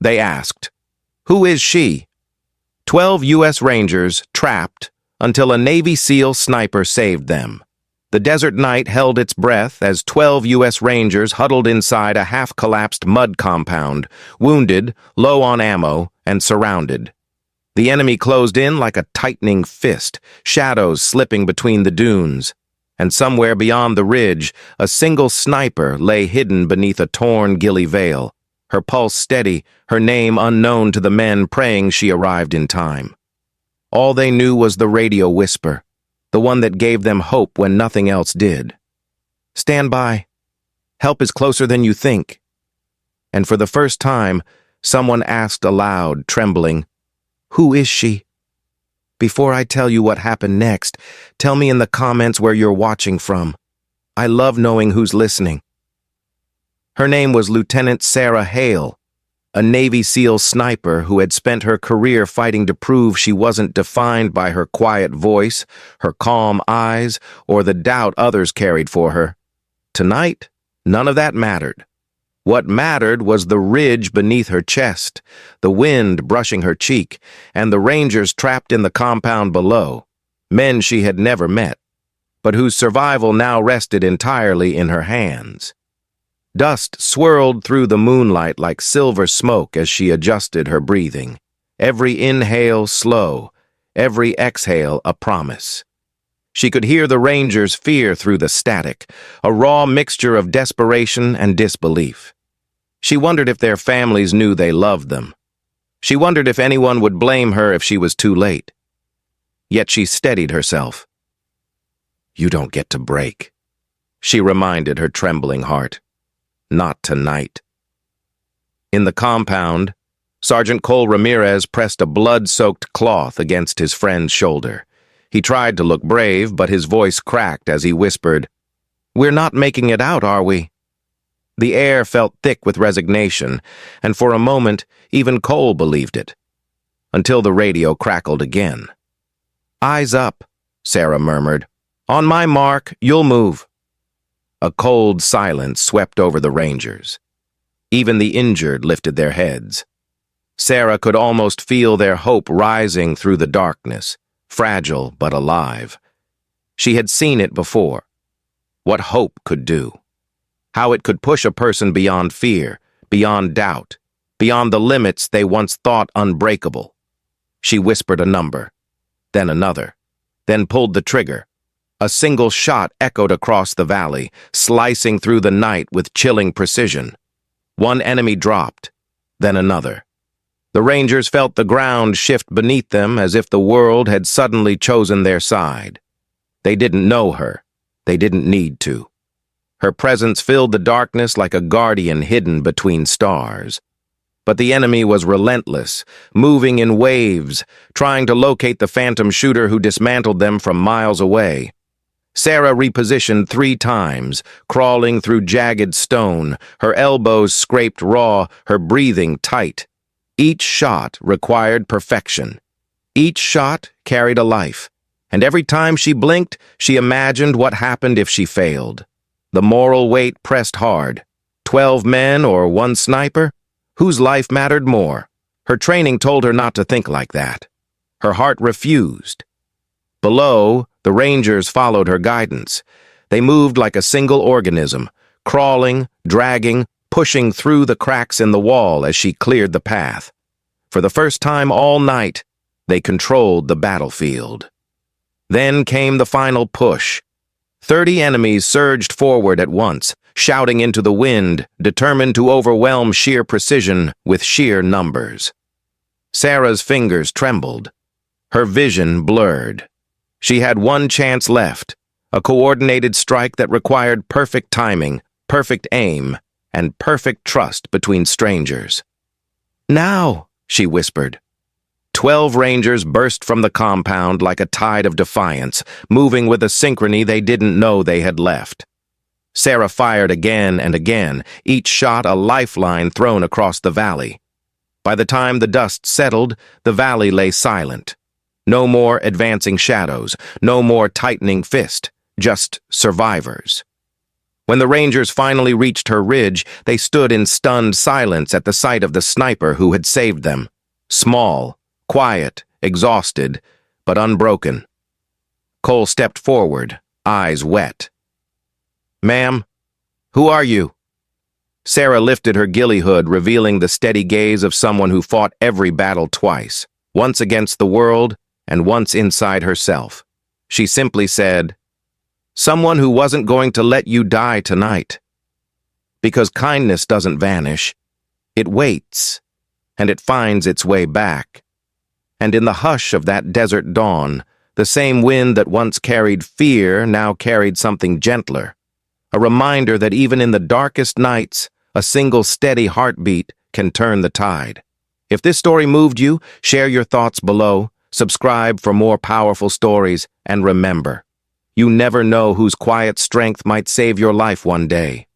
They asked. "Who is she?" 12 U.S. Rangers trapped until a Navy SEAL sniper saved them. The desert night held its breath as 12 U.S. Rangers huddled inside a half-collapsed mud compound, wounded, low on ammo, and surrounded. The enemy closed in like a tightening fist, shadows slipping between the dunes. And somewhere beyond the ridge, a single sniper lay hidden beneath a torn ghillie veil, her pulse steady, her name unknown to the men praying she arrived in time. All they knew was the radio whisper, the one that gave them hope when nothing else did. "Stand by. Help is closer than you think." And for the first time, someone asked aloud, trembling, "Who is she?" Before I tell you what happened next, tell me in the comments where you're watching from. I love knowing who's listening. Her name was Lieutenant Sarah Hale, a Navy SEAL sniper who had spent her career fighting to prove she wasn't defined by her quiet voice, her calm eyes, or the doubt others carried for her. Tonight, none of that mattered. What mattered was the ridge beneath her chest, the wind brushing her cheek, and the Rangers trapped in the compound below, men she had never met, but whose survival now rested entirely in her hands. Dust swirled through the moonlight like silver smoke as she adjusted her breathing, every inhale slow, every exhale a promise. She could hear the Rangers' fear through the static, a raw mixture of desperation and disbelief. She wondered if their families knew they loved them. She wondered if anyone would blame her if she was too late. Yet she steadied herself. "You don't get to break," she reminded her trembling heart. "Not tonight." In the compound, Sergeant Cole Ramirez pressed a blood-soaked cloth against his friend's shoulder. He tried to look brave, but his voice cracked as he whispered, "We're not making it out, are we?" The air felt thick with resignation, and for a moment, even Cole believed it. Until the radio crackled again. "Eyes up," Sarah murmured. "On my mark, you'll move." A cold silence swept over the Rangers. Even the injured lifted their heads. Sarah could almost feel their hope rising through the darkness, fragile but alive. She had seen it before. What hope could do. How it could push a person beyond fear, beyond doubt, beyond the limits they once thought unbreakable. She whispered a number, then another, then pulled the trigger. A single shot echoed across the valley, slicing through the night with chilling precision. One enemy dropped, then another. The Rangers felt the ground shift beneath them as if the world had suddenly chosen their side. They didn't know her. They didn't need to. Her presence filled the darkness like a guardian hidden between stars. But the enemy was relentless, moving in waves, trying to locate the phantom shooter who dismantled them from miles away. Sarah repositioned 3 times, crawling through jagged stone, her elbows scraped raw, her breathing tight. Each shot required perfection. Each shot carried a life, and every time she blinked, she imagined what happened if she failed. The moral weight pressed hard. 12 men or 1 sniper? Whose life mattered more? Her training told her not to think like that. Her heart refused. Below, the Rangers followed her guidance. They moved like a single organism, crawling, dragging, pushing through the cracks in the wall as she cleared the path. For the first time all night, they controlled the battlefield. Then came the final push. 30 enemies surged forward at once, shouting into the wind, determined to overwhelm sheer precision with sheer numbers. Sarah's fingers trembled. Her vision blurred. She had one chance left, a coordinated strike that required perfect timing, perfect aim, and perfect trust between strangers. "Now," she whispered. 12 Rangers burst from the compound like a tide of defiance, moving with a synchrony they didn't know they had left. Sarah fired again and again, each shot a lifeline thrown across the valley. By the time the dust settled, the valley lay silent. No more advancing shadows, no more tightening fist, just survivors. When the Rangers finally reached her ridge, they stood in stunned silence at the sight of the sniper who had saved them. Small, quiet, exhausted, but unbroken. Cole stepped forward, eyes wet. "Ma'am, who are you?" Sarah lifted her ghillie hood, revealing the steady gaze of someone who fought every battle twice, once against the world and once inside herself. She simply said, "Someone who wasn't going to let you die tonight." Because kindness doesn't vanish. It waits, and it finds its way back. And in the hush of that desert dawn, the same wind that once carried fear now carried something gentler. A reminder that even in the darkest nights, a single steady heartbeat can turn the tide. If this story moved you, share your thoughts below, subscribe for more powerful stories, and remember, you never know whose quiet strength might save your life one day.